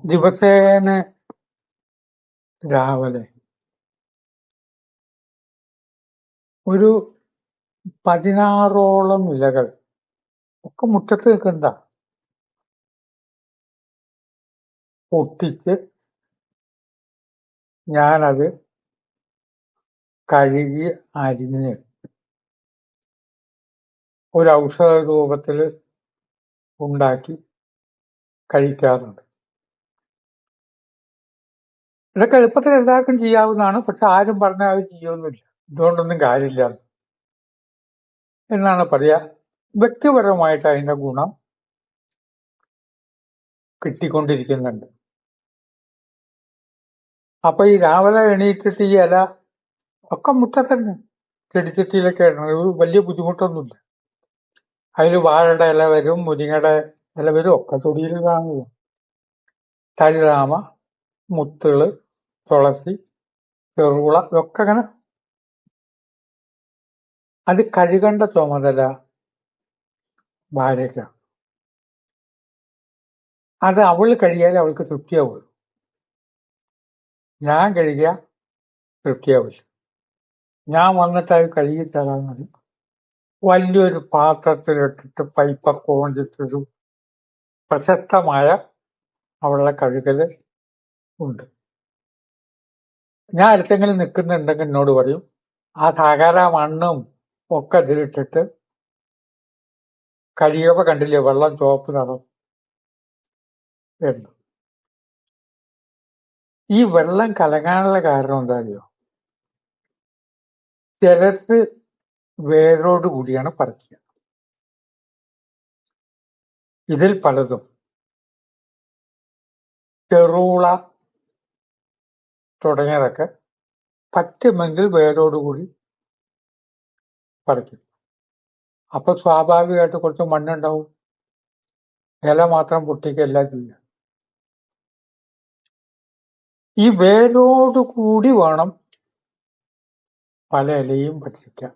ദിവസേന രാവിലെ ഒരു 16ഓളം ഇലകൾ ഒക്കെ മുറ്റത്ത് നിൽക്കുന്നതാ പൊട്ടിച്ച് ഞാനത് കഴുകി അരിഞ്ഞ് ഒരു ഔഷധ രൂപത്തിൽ ഉണ്ടാക്കി കഴിക്കാറുണ്ട്. ഇതൊക്കെ എളുപ്പത്തിൽ എല്ലാവർക്കും ചെയ്യാവുന്നതാണ്. പക്ഷെ ആരും പറഞ്ഞാൽ അത് ചെയ്യുമൊന്നുമില്ല. ഇതുകൊണ്ടൊന്നും കാര്യമില്ല എന്നാണ് പറയാ. വ്യക്തിപരമായിട്ട് അതിന്റെ ഗുണം കിട്ടിക്കൊണ്ടിരിക്കുന്നുണ്ട്. അപ്പൊ ഈ രാവിലെ എണീറ്റിട്ട് ഈ ഇല ഒക്കെ മുറ്റത്തന്നെ ചെടിച്ചട്ടിയിലൊക്കെ ഇടണം. വലിയ ബുദ്ധിമുട്ടൊന്നുമില്ല. അതിൽ വാഴയുടെ ഇല വരും, മുരിങ്ങയുടെ ഇല വരും, ഒക്കെ തൊടിയിൽ കാണുക. തളിരാമ, മുത്തുള്, തുളസി, ചെറുള ഇതൊക്കെ അങ്ങനെ. അത് കഴുകേണ്ട ചുമതല ഭാര്യയ്ക്കാണ്. അത് അവള് കഴുകിയാലേ അവൾക്ക് തൃപ്തിയാവുള്ളൂ. ഞാൻ കഴുകിയ തൃപ്തിയാവില്ല. ഞാൻ വന്നിട്ട് അത് കഴുകി തരാൻ മതി. വലിയൊരു പാത്രത്തിലിട്ടിട്ട് പൈപ്പൊക്കെ കൊണ്ടിട്ടൊരു പ്രശസ്തമായ അവളുടെ കഴുകല് ഉണ്ട്. ഞാൻ അടുത്തെങ്കിലും നിൽക്കുന്നുണ്ടെങ്കിൽ എന്നോട് പറയും, ആ തകര മണ്ണും ഒക്കെ ഇതിലിട്ടിട്ട് കഴുകിയപ്പോ കണ്ടില്ലേ വെള്ളം ചുവപ്പ് നിറം എന്ന്. ഈ വെള്ളം കലങ്ങാനുള്ള കാരണം എന്താ അറിയോ? ചിലർക്ക് വേരോട് കൂടിയാണ് പറിക്കുക. ഇതിൽ പലതും ചെറുള തുടങ്ങിയതൊക്കെ പറ്റുമെങ്കിൽ വേരോടുകൂടി പറിക്കും. അപ്പൊ സ്വാഭാവികമായിട്ട് കുറച്ച് മണ്ണുണ്ടാവും. ഇല മാത്രം പൊട്ടിക്കല്ല ചെയ്യുക. ഈ വേരോടുകൂടി വേണം പല ഇലയും ഭക്ഷിക്കാൻ.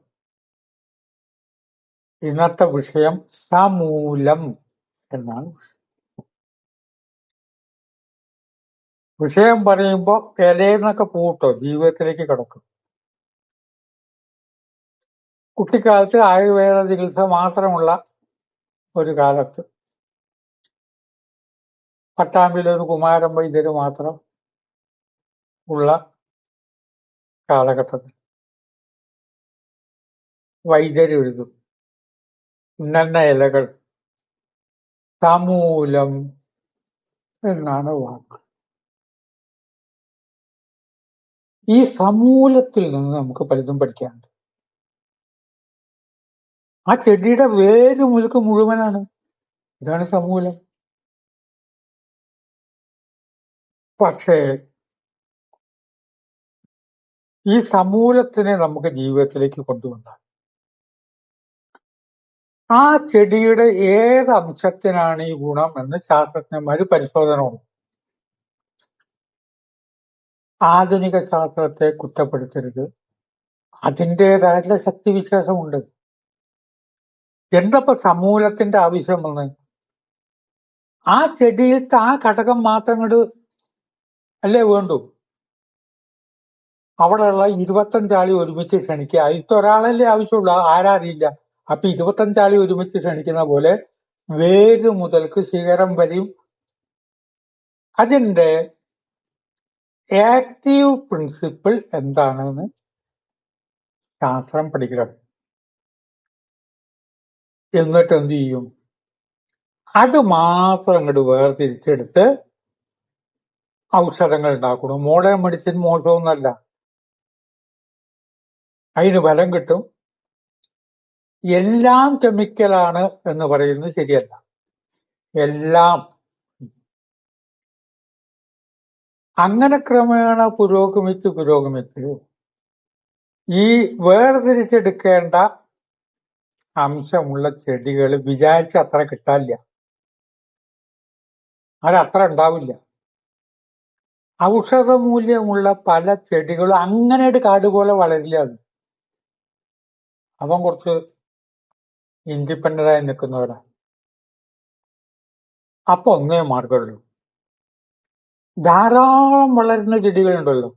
ഇന്നത്തെ വിഷയം സമൂലം എന്നാണ്. വിഷയം പറയുമ്പോ ഇലയെന്നൊക്കെ പൂട്ടോ ജീവിതത്തിലേക്ക് കിടക്കും. കുട്ടിക്കാലത്ത് ആയുർവേദ ചികിത്സ മാത്രമുള്ള ഒരു കാലത്ത് പട്ടാമ്പിയിലൊരു കുമാരൻ വൈദ്യര് മാത്രം ഉള്ള കാലഘട്ടത്തിൽ വൈദ്യരെഴുതും ഇന്ന ഇലകൾ സമൂലം എന്നാണ് വാക്ക്. ഈ സമൂലത്തിൽ നിന്ന് നമുക്ക് പലതും പഠിക്കാനുണ്ട്. ആ ചെടിയുടെ വേര് മുഴുക്ക് മുഴുവനാണ്. ഇതാണ് സമൂലം. പക്ഷേ ഈ സമൂലത്തിനെ നമുക്ക് ജീവിതത്തിലേക്ക് കൊണ്ടുവന്നാൽ ആ ചെടിയുടെ ഏത് അംശത്തിനാണ് ഈ ഗുണം എന്ന് ശാസ്ത്രജ്ഞന്മാര് പരിശോധന നടത്തും. ആധുനിക ശാസ്ത്രത്തെ കുറ്റപ്പെടുത്തരുത്. അതിൻ്റെതായിട്ടുള്ള ശക്തിവിശേഷമുണ്ട്. എന്തപ്പോ സമൂലത്തിന്റെ ആവശ്യം വന്ന് ആ ചെടിയിലത്തെ ആ ഘടകം മാത്രം കൊണ്ട് അല്ലേ വേണ്ടു. അവിടെയുള്ള 25 ആളി ഒരുമിച്ച് ക്ഷണിക്കുക. അതിലത്തെ ഒരാളല്ലേ ആവശ്യമുള്ളൂ, ആരാ അറിയില്ല. അപ്പൊ 25 ആളി ഒരുമിച്ച് ക്ഷണിക്കുന്ന പോലെ വേര് മുതൽക്ക് ശിഖരം വരെയും അതിന്റെ ആക്റ്റീവ് പ്രിൻസിപ്പിൾ എന്താണെന്ന് ശാസ്ത്രം പഠിക്കണം. എന്നിട്ട് എന്ത് ചെയ്യും? അത് മാത്രം അങ്ങോട്ട് വേർതിരിച്ചെടുത്ത് ഔഷധങ്ങൾ ഉണ്ടാക്കണം. മോഡേൺ മെഡിസിൻ മോശമൊന്നല്ല, അതിന് ഫലം കിട്ടും. എല്ലാം കെമിക്കലാണ് എന്ന് പറയുന്നത് ശരിയല്ല. എല്ലാം അങ്ങനെ ക്രമേണ പുരോഗമിച്ച് ഈ വേർതിരിച്ചെടുക്കേണ്ട അംശമുള്ള ചെടികൾ വിചാരിച്ച അത്ര കിട്ടാനില്ല. അതത്ര ഉണ്ടാവില്ല. ഔഷധ മൂല്യമുള്ള പല ചെടികളും അങ്ങനെ കാട് പോലെ വളരില്ല. അത് അവൻ കുറച്ച് ഇൻഡിപെൻഡന്റായി നിൽക്കുന്നവരാ. അപ്പൊ ഒന്നേ മാർഗമുള്ളൂ, ധാരാളം വളരുന്ന ചെടികളുണ്ടല്ലോ,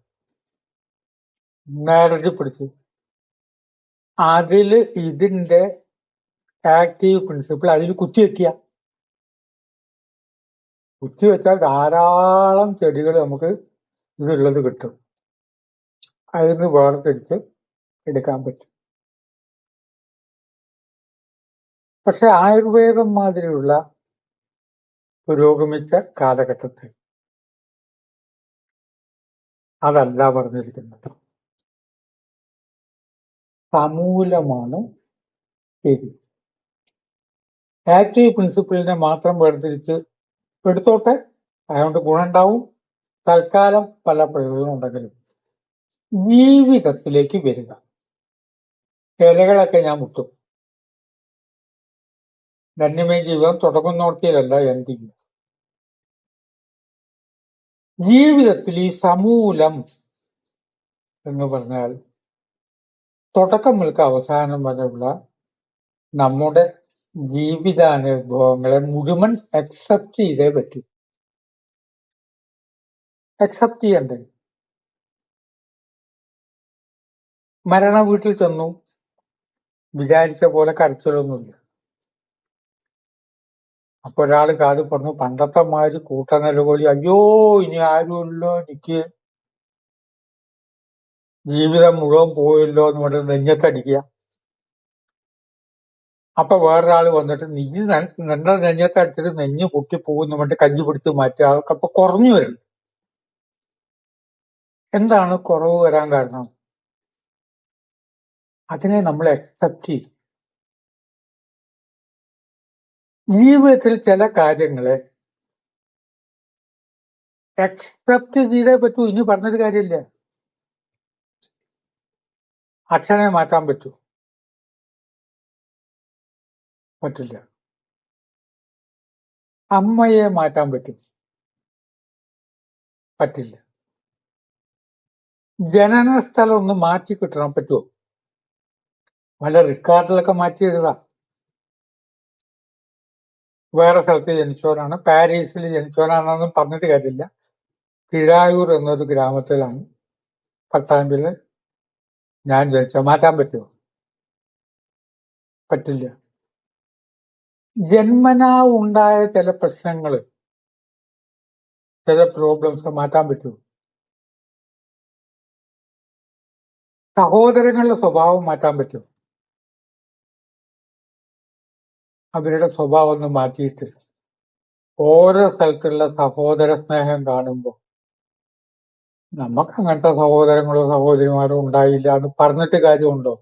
നേരത്തെ പിടിച്ച്. അതില് ഇതിന്റെ ആക്റ്റീവ് പ്രിൻസിപ്പിൾ അതിൽ കുത്തിവെച്ചാൽ ധാരാളം ചെടികൾ നമുക്ക് ഇതുള്ളത് കിട്ടും. അതിന് വേർതിരിച്ച് എടുക്കാൻ പറ്റും. പക്ഷെ ആയുർവേദം മാതിരിയുള്ള പുരോഗമിച്ച കാലഘട്ടത്തിൽ അതല്ല പറഞ്ഞിരിക്കുന്നത്. സമൂലമാണ് ശരി. ആക്റ്റീവ് പ്രിൻസിപ്പിളിനെ മാത്രം വേർതിരിച്ച് എടുത്തോട്ടെ, അതുകൊണ്ട് ഗുണമുണ്ടാവും. തൽക്കാലം പല പ്രയോജനം ഉണ്ടെങ്കിലും ജീവിതത്തിലേക്ക് വരിക. ഇലകളൊക്കെ ഞാൻ മുട്ടും. ധന്യമേ ജീവിതം തുടങ്ങുന്നോർത്തിയല്ല എന്റെ ജീവിതത്തിൽ ഈ സമൂലം എന്ന് പറഞ്ഞാൽ തുടക്കം മുതൽക്ക് അവസാനം വരെയുള്ള നമ്മുടെ ജീവിതാനുഭവങ്ങളെ മുഴുവൻ അക്സെപ്റ്റ് ചെയ്തേ പറ്റൂ. അക്സെപ്റ്റ് ചെയ്യണ്ടേ? മരണ വീട്ടിൽ ചെന്നു, വിചാരിച്ച പോലെ കരച്ചിലൊന്നുമില്ല. അപ്പൊ ഒരാള് കാത് പറഞ്ഞു, പണ്ടത്തെ മാതിരി കൂട്ടനിലകൊലി, അയ്യോ ഇനി ആരുമില്ലോ, എനിക്ക് ജീവിതം മുഴുവൻ പോയല്ലോ എന്ന് പറഞ്ഞ് നെഞ്ഞത്തടിക്കുക. അപ്പൊ വേറൊരാള് വന്നിട്ട് നിന്റെ നെഞ്ഞത്തടിച്ചിട്ട് നെഞ്ഞ് പൊട്ടിപ്പോകുന്നു പറഞ്ഞിട്ട് കഞ്ഞി പിടിച്ച് മാറ്റുക. അതൊക്കെ അപ്പൊ കുറഞ്ഞു വരും. എന്താണ് കുറവ് വരാൻ കാരണം? അതിനെ നമ്മൾ അക്സെപ്റ്റ് ചെയ്യും. ജീവിതത്തിൽ ചില കാര്യങ്ങളെ അക്സെപ്റ്റ് ചെയ്തേ പറ്റൂ. ഇനി പറഞ്ഞൊരു കാര്യമില്ല. അച്ഛനെ മാറ്റാൻ പറ്റൂ? പറ്റില്ല. അമ്മയെ മാറ്റാൻ പറ്റും? പറ്റില്ല. ജനന സ്ഥലം ഒന്ന് മാറ്റി കിട്ടണം, പറ്റുമോ? വല്ല റിക്കാർഡിലൊക്കെ മാറ്റി എഴുതാം. വേറെ സ്ഥലത്ത് ജനിച്ചവനാണ്, പാരീസിൽ ജനിച്ചവനാണെന്നൊന്നും പറഞ്ഞിട്ട് കാര്യമില്ല. കിഴായൂർ എന്നൊരു ഗ്രാമത്തിലാണ് പട്ടാമ്പില് ഞാൻ ജനിച്ച. മാറ്റാൻ പറ്റുമോ? പറ്റില്ല. ജന്മനാ ഉണ്ടായ ചില പ്രശ്നങ്ങൾ, ചില പ്രോബ്ലംസ് മാറ്റാൻ പറ്റുമോ? സഹോദരങ്ങളുടെ സ്വഭാവം മാറ്റാൻ പറ്റുമോ? അവരുടെ സ്വഭാവം ഒന്ന് മാറ്റിയിട്ട് ഓരോ സ്ഥലത്തുള്ള സഹോദര സ്നേഹം കാണുമ്പോൾ നമുക്ക് അങ്ങനത്തെ സഹോദരങ്ങളോ സഹോദരിമാരോ ഉണ്ടായില്ല എന്ന് പറഞ്ഞിട്ട് കാര്യമുണ്ടോ?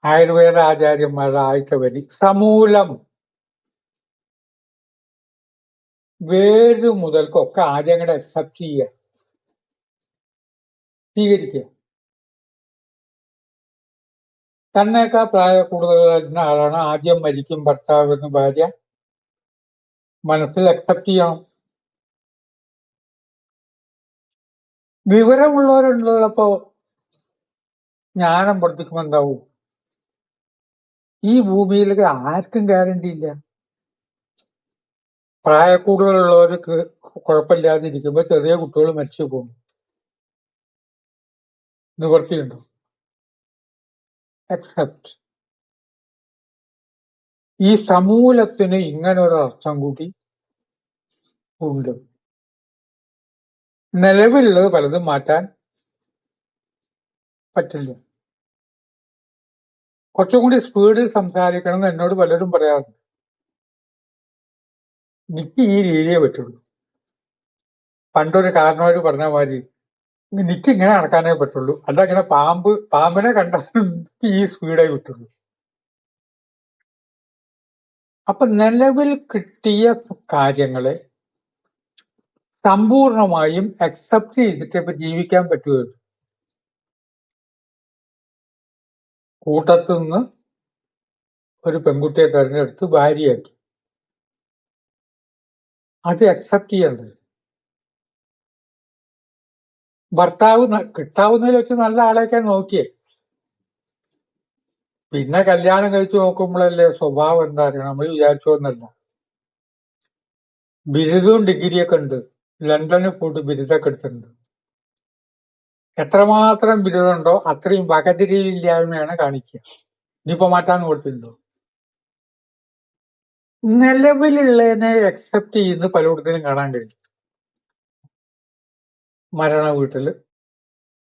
ആയുർവേദ ആചാര്യന്മാരുടെ ആദ്യത്തെ വരി സമൂലം. വേര് മുതൽക്കൊക്കെ ആദ്യങ്ങളെ അക്സെപ്റ്റ് ചെയ്യുക, സ്വീകരിക്കുക. തന്നേക്കാൾ പ്രായ കൂടുതലുള്ള ആളാണ് ആദ്യം മരിക്കും ഭർത്താവ് എന്ന് ഭാര്യ മനസ്സിൽ അക്സെപ്റ്റ് ചെയ്യണം. വിവരമുള്ളവരുള്ളപ്പോ ജ്ഞാനം വർദ്ധിക്കുമ്പോൾ എന്താവും? ഈ ഭൂമിയിലേക്ക് ആർക്കും ഗ്യാരണ്ടി ഇല്ല. പ്രായക്കൂടുതലുള്ളവർക്ക് കുഴപ്പമില്ലാതിരിക്കുമ്പോ ചെറിയ കുട്ടികൾ മരിച്ചു പോകും. നിവർത്തിയുണ്ടോ? അക്സെപ്റ്റ്. ഈ സമൂലത്തിന് ഇങ്ങനൊരു അർത്ഥം കൂടി ഉണ്ട്. നിലവിലുള്ളത് പലതും മാറ്റാൻ പറ്റില്ല. കുറച്ചും കൂടി സ്പീഡിൽ സംസാരിക്കണം എന്ന് എന്നോട് പലരും പറയാറുണ്ട്. എനിക്ക് ഈ രീതിയെ പറ്റുള്ളൂ. പണ്ടൊരു കാരണവര് പറഞ്ഞ മാതിരി എനിക്ക് ഇങ്ങനെ നടക്കാനേ പറ്റുള്ളൂ, അല്ല ഇങ്ങനെ പാമ്പിനെ കണ്ടാലും എനിക്ക് ഈ സ്പീഡേ കിട്ടുള്ളൂ. അപ്പൊ നിലവിൽ കിട്ടിയ കാര്യങ്ങളെ സമ്പൂർണമായും അക്സെപ്റ്റ് ചെയ്തിട്ട് ഇപ്പൊ ജീവിക്കാൻ പറ്റുമല്ലോ. കൂട്ടത്തുനിന്ന് ഒരു പെൺകുട്ടിയെ തെരഞ്ഞെടുത്ത് ഭാര്യയാക്കി, അത് അക്സെപ്റ്റ് ചെയ്യേണ്ടത്. ഭർത്താവ് കിട്ടാവുന്നതിൽ വെച്ച് നല്ല ആളെയൊക്കെ നോക്കിയേ. പിന്നെ കല്യാണം കഴിച്ചു നോക്കുമ്പോഴല്ലേ സ്വഭാവം എന്താ അറിയണം. നമ്മൾ വിചാരിച്ചോന്നല്ല. ബിരുദവും ഡിഗ്രിയൊക്കെ ഉണ്ട്. ലണ്ടനിൽ പോയിട്ട് ബിരുദമൊക്കെ എടുത്തിട്ടുണ്ട്. എത്രമാത്രം ബിരുദമുണ്ടോ അത്രയും വകതിരിവില്ലായ്മയാണ് കാണിക്കുക. ഇനിയിപ്പോ മാറ്റാൻ കൊടുത്തിട്ടുണ്ടോ? നിലവിലുള്ളതിനെ അക്സെപ്റ്റ് ചെയ്യുന്ന പലയിടത്തിലും കാണാൻ കഴിയും. മരണ വീട്ടില്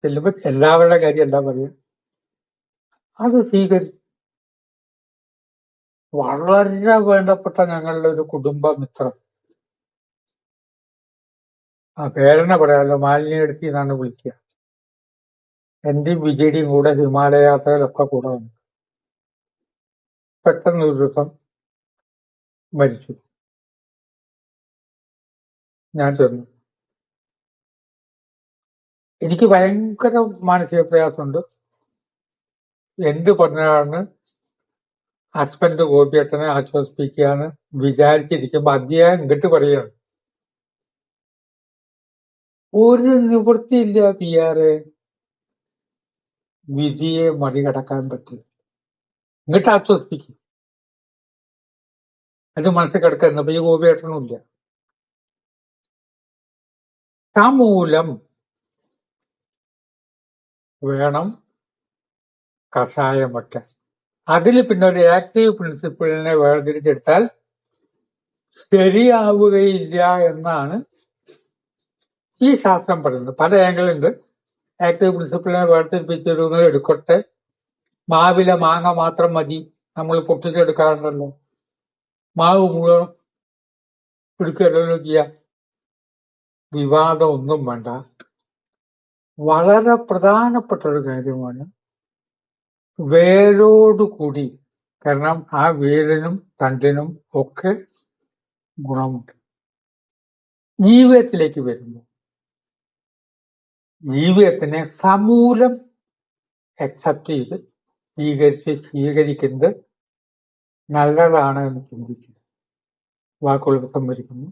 ചെല്ലുമ്പോ എല്ലാവരുടെ കാര്യം എന്താ പറയുക, അത് സ്വീകരിച്ചു. വളരെ വേണ്ടപ്പെട്ട ഞങ്ങളുടെ ഒരു കുടുംബ മിത്രം, ആ പേരെന്നെ പറയാമല്ലോ, മാലിന്യടുത്തി എന്നാണ് വിളിക്കുക. എന്റെയും വിജയുടെയും കൂടെ ഹിമാലയ യാത്രയിലൊക്കെ കൂടെ വന്നു. പെട്ടെന്ന് ഒരു ദിവസം മരിച്ചു. ഞാൻ ചെന്നു. എനിക്ക് ഭയങ്കര മാനസിക പ്രയാസമുണ്ട്. എന്ത് പറഞ്ഞാണ് ഹസ്ബൻഡ് ഗോപിയേട്ടനെ ആശ്വസിപ്പിക്കാന്ന് വിചാരിച്ചിരിക്കുമ്പോ അദ്ദേഹം ഇങ്ങോട്ട് പറയാണ്, ഒരു നിവൃത്തിയില്ല പിയാറെ, വിധിയെ മറികടക്കാൻ പറ്റും. ഇങ്ങോട്ട് ആശ്വസിപ്പിക്കും. അത് മനസ്സിൽ കിടക്കുന്നപ്പോ ഈ ഗോപിയേട്ടനും ഇല്ല. സമൂലം വേണം കഷായം വയ്ക്കാൻ. അതിൽ പിന്നെ ഒരു ആക്റ്റീവ് പ്രിൻസിപ്പിളിനെ വേർതിരിച്ചെടുത്താൽ ശരിയാവുകയില്ല എന്നാണ് ഈ ശാസ്ത്രം പറയുന്നത്. പല ആംഗിളുണ്ട്. ആക്റ്റീവ് പ്രിൻസിപ്പിളിനെ വേർതിരിപ്പിച്ചിരുന്നത് എടുക്കട്ടെ, മാവിലെ മാങ്ങ മാത്രം മതി, നമ്മൾ പൊട്ടിച്ചെടുക്കാറുണ്ടല്ലോ, മാവ് മുഴുവൻ എടുക്കുകയല്ലോ ചെയ്യാം. വിവാദം ഒന്നും വേണ്ട. വളരെ പ്രധാനപ്പെട്ട ഒരു കാര്യമാണ് വേരോടുകൂടി. കാരണം ആ വേരിനും തണ്ടിനും ഒക്കെ ഗുണമുണ്ട്. ജീവിതത്തിലേക്ക് വരുമ്പോൾ ജീവിതത്തിനെ സമൂലം അക്സെപ്റ്റ് ചെയ്ത് സ്വീകരിക്കുന്നത് നല്ലതാണ് എന്ന് ചിന്തിക്കുന്നു. വാക്കുകൾ സംഭരിക്കുന്നു.